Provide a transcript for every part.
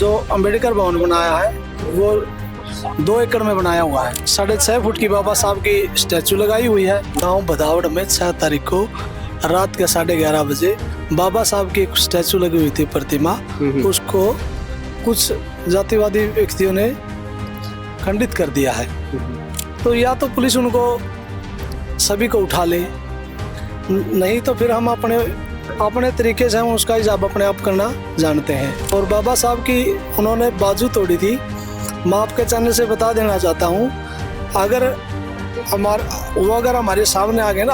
जो अंबेडकर भवन बनाया है वो 2 एकड़ में बनाया हुआ है। 6.5 फुट की बाबा साहब की स्टैचू लगाई हुई है। गांव भदावड़ में 6 तारीख को रात के 11:30 बजे बाबा साहब की एक स्टैचू लगी हुई थी, प्रतिमा। उसको कुछ जातिवादी व्यक्तियों ने खंडित कर दिया है। तो या तो पुलिस उनको सभी को उठा ले, नहीं तो फिर हम अपने तरीके से हम उसका हिसाब अपने आप करना जानते हैं। और बाबा साहब की उन्होंने बाजू तोड़ी थी। मैं आपके चैनल से बता देना चाहता हूँ, अगर हमारे सामने आ गए ना,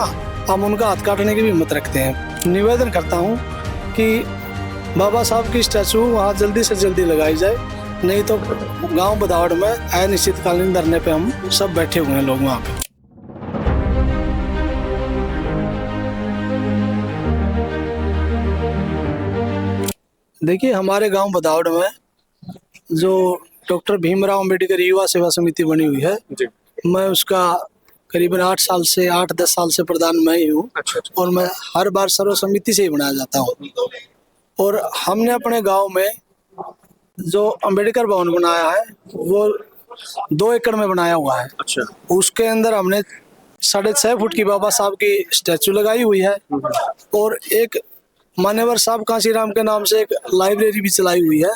हम उनका हाथ काटने की भी हिम्मत रखते हैं। निवेदन करता हूँ कि बाबा साहब की स्टैचू वहाँ जल्दी से जल्दी लगाई जाए, नहीं तो गांव भदावड़ में अनिश्चितकालीन धरने पे हम सब बैठे हुए हैं लोग वहाँ पे। देखिए, हमारे गांव भदावड़ में जो डॉक्टर भीमराव अंबेडकर युवा सेवा समिति बनी हुई है, मैं उसका करीबन 8-10 साल से प्रधान मैं ही हूँ। और मैं हर बार सर्व समिति से ही बनाया जाता हूँ। और हमने अपने गांव में जो अंबेडकर भवन बनाया है वो 2 एकड़ में बनाया हुआ है। उसके अंदर हमने 6.5 फुट की बाबा साहब की स्टैचू लगाई हुई है और एक मान्यवर साहब कांशीराम के नाम से एक लाइब्रेरी भी चलाई हुई है।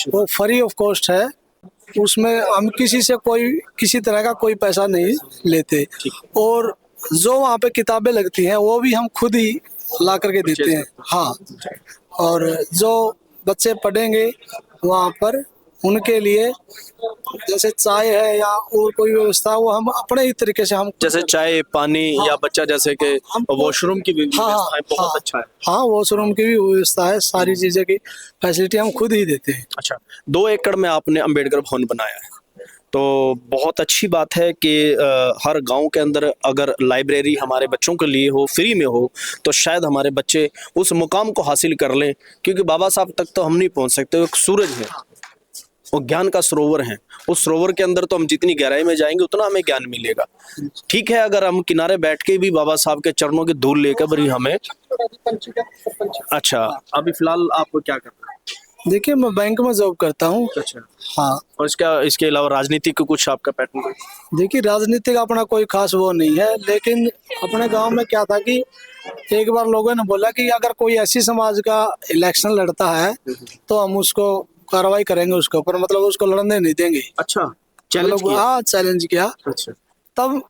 वो फ्री ऑफ कॉस्ट है। उसमें हम किसी तरह का कोई पैसा नहीं लेते। और जो वहाँ पे किताबें लगती हैं वो भी हम खुद ही ला करके देते हैं। हाँ, और जो बच्चे पढ़ेंगे वहाँ पर उनके लिए जैसे चाय है या और कोई व्यवस्था, वो हम अपने ही तरीके से हम, जैसे चाय पानी या बच्चा जैसे कि वॉशरूम की भी व्यवस्था है, बहुत अच्छा है। हाँ, वॉशरूम की भी व्यवस्था है, सारी चीजें की फैसिलिटी हम खुद ही देते हैं। अच्छा, 2 एकड़ में आपने अंबेडकर भवन बनाया है, तो बहुत अच्छी बात है कि हर गांव के अंदर अगर लाइब्रेरी हमारे बच्चों के लिए हो, फ्री में हो, तो शायद हमारे बच्चे उस मुकाम को हासिल कर लें। क्योंकि बाबा साहब तक तो हम नहीं पहुंच सकते, वो एक सूरज है, वो ज्ञान का सरोवर है। उस सरोवर के अंदर तो हम जितनी गहराई में जाएंगे उतना हमें ज्ञान मिलेगा। ठीक है, अगर हम किनारे बैठ के भी बाबा साहब के चरणों की धूल लेकर भी हमें। अच्छा, अभी फिलहाल आप क्या कर रहे हैं? देखिए, मैं बैंक में जॉब करता हूँ। अच्छा, हाँ। और इसके अलावा राजनीतिक का कुछ आपका पैटर्न? देखिए, राजनीतिक अपना कोई खास वो नहीं है, लेकिन अपने गांव में क्या था कि एक बार लोगों ने बोला कि अगर कोई ऐसी समाज का इलेक्शन लड़ता है तो हम उसको कार्रवाई करेंगे उसके ऊपर, मतलब उसको लड़ने नहीं देंगे। अच्छा, चैलेंज किया? हाँ, चैलेंज किया। अच्छा, तब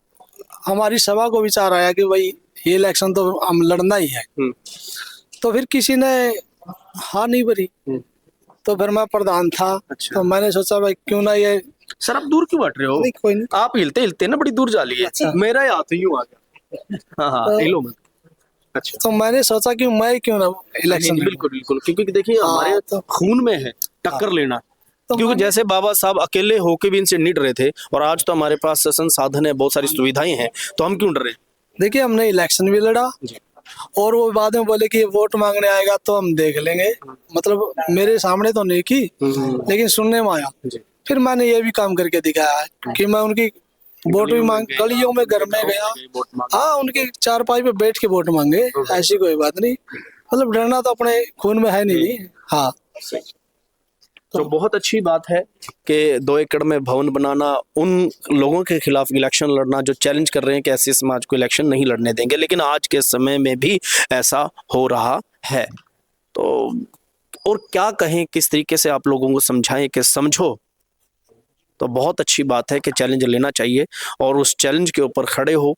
हमारी सभा को विचार आया कि भाई ये इलेक्शन तो हम लड़ना ही है। तो फिर किसी ने हाँ नहीं भरी। तो फिर मैं प्रधान था। अच्छा। तो मैंने सोचा भाई क्यों ना ये। सर, आप दूर क्यों बैठ रहे हो? नहीं, कोई नहीं। आप हिलते हिलते ना बड़ी दूर जा लिए। अच्छा। मेरा हाथ यूं आ गया। हाँ हाँ, हिलो मत। अच्छा, तो मैंने सोचा कि मैं क्यों ना इलेक्शन। बिल्कुल बिल्कुल, क्योंकि देखिए हमारे तो खून में है टक्कर लेना। क्योंकि जैसे बाबा साहब अकेले होके भी इनसे नहीं डरे थे, और आज तो हमारे पास संसाधन है, बहुत सारी सुविधाएं हैं, तो हम क्यों डरे? देखिए, हमने इलेक्शन भी लड़ा और वो बाद में बोले कि वोट मांगने आएगा तो हम देख लेंगे। मतलब मेरे सामने तो नहीं की, लेकिन सुनने में आया। फिर मैंने ये भी काम करके दिखाया है कि मैं उनकी वोट भी मांग, गलियों में घर में गया। हाँ, उनकी चारपाई पे बैठ के वोट मांगे, ऐसी कोई बात नहीं। मतलब डरना तो अपने खून में है नहीं। हाँ, तो बहुत अच्छी बात है कि 2 एकड़ में भवन बनाना, उन लोगों के खिलाफ इलेक्शन लड़ना जो चैलेंज कर रहे हैं कि ऐसे समाज को इलेक्शन नहीं लड़ने देंगे, लेकिन आज के समय में भी ऐसा हो रहा है। तो और क्या कहें, किस तरीके से आप लोगों को समझाएं कि समझो। तो बहुत अच्छी बात है कि चैलेंज लेना चाहिए और उस चैलेंज के ऊपर खड़े हो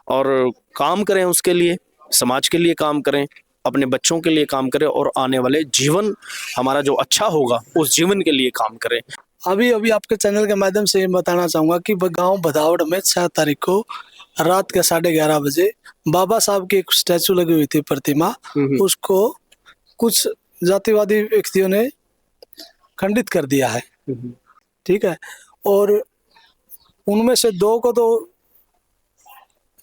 और काम करें, उसके लिए समाज के लिए काम करें, अपने बच्चों के लिए काम करें, और आने वाले जीवन हमारा जो अच्छा होगा उस जीवन के लिए काम करें। अभी आपके चैनल के माध्यम से बताना चाहूंगा कि गांव भदावड़ में 6 तारीख को रात के 11:30 बजे बाबा साहब की एक स्टैचू लगी हुई थी, प्रतिमा। उसको कुछ जातिवादी व्यक्तियों ने खंडित कर दिया है। ठीक है, और उनमें से 2 को तो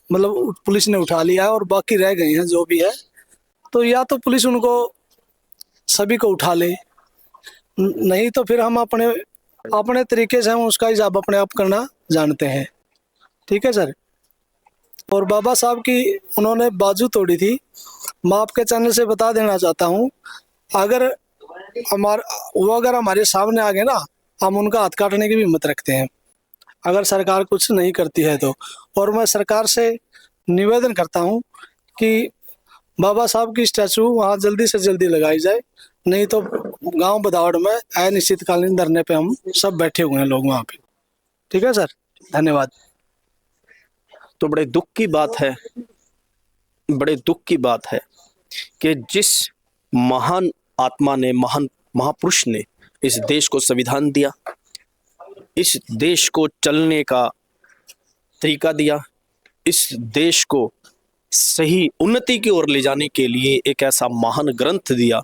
मतलब पुलिस ने उठा लिया है और बाकी रह गए हैं जो भी है। तो या तो पुलिस उनको सभी को उठा ले, नहीं तो फिर हम अपने तरीके से हम उसका हिसाब अपने आप करना जानते हैं। ठीक है सर। और बाबा साहब की उन्होंने बाजू तोड़ी थी। मैं आपके चैनल से बता देना चाहता हूँ, अगर वो अगर हमारे सामने आ गए ना, हम उनका हाथ काटने की भी हिम्मत रखते हैं, अगर सरकार कुछ नहीं करती है तो। और मैं सरकार से निवेदन करता हूँ कि बाबा साहब की स्टैचू वहाँ जल्दी से जल्दी लगाई जाए, नहीं तो गांव बदावड़ में अनिश्चितकालीन धरने पे हम सब बैठे हुए हैं लोग वहाँ पे। ठीक है सर, धन्यवाद। तो बड़े दुख की बात है, बड़े दुख की बात है कि जिस महान आत्मा ने, महान महापुरुष ने इस देश को संविधान दिया, इस देश को चलने का तरीका दिया, इस देश को सही उन्नति की ओर ले जाने के लिए एक ऐसा महान ग्रंथ दिया,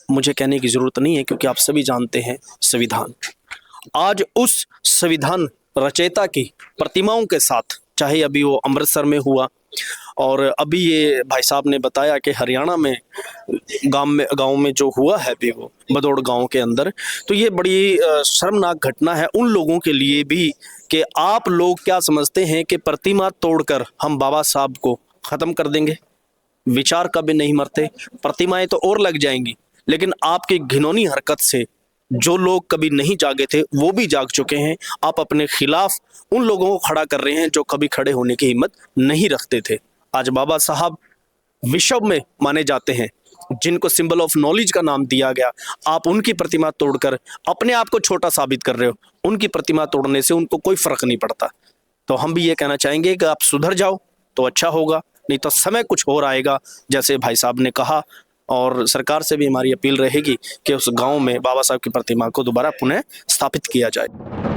मुझे कहने की जरूरत नहीं है क्योंकि आप सभी जानते हैं संविधान। आज उस संविधान रचयिता की प्रतिमाओं के साथ, चाहे अभी वो अमृतसर में हुआ और अभी ये भाई साहब ने बताया कि हरियाणा में गांव में जो हुआ है भी वो भदौड़ गांव के अंदर, तो ये बड़ी शर्मनाक घटना है उन लोगों के लिए भी कि आप लोग क्या समझते हैं कि प्रतिमा तोड़कर हम बाबा साहब को ख़त्म कर देंगे। विचार कभी नहीं मरते, प्रतिमाएं तो और लग जाएंगी, लेकिन आपकी घिनौनी हरकत से जो लोग कभी नहीं जागे थे वो भी जाग चुके हैं। आप अपने खिलाफ उन लोगों को खड़ा कर रहे हैं जो कभी खड़े होने की हिम्मत नहीं रखते थे। आज बाबा साहब विश्व में माने जाते हैं, जिनको सिंबल ऑफ नॉलेज का नाम दिया गया, आप उनकी प्रतिमा तोड़कर अपने आप को छोटा साबित कर रहे हो। उनकी प्रतिमा तोड़ने से उनको कोई फर्क नहीं पड़ता। तो हम भी ये कहना चाहेंगे कि आप सुधर जाओ तो अच्छा होगा, नहीं तो समय कुछ और आएगा जैसे भाई साहब ने कहा। और सरकार से भी हमारी अपील रहेगी कि उस गांव में बाबा साहब की प्रतिमा को दोबारा पुनः स्थापित किया जाए।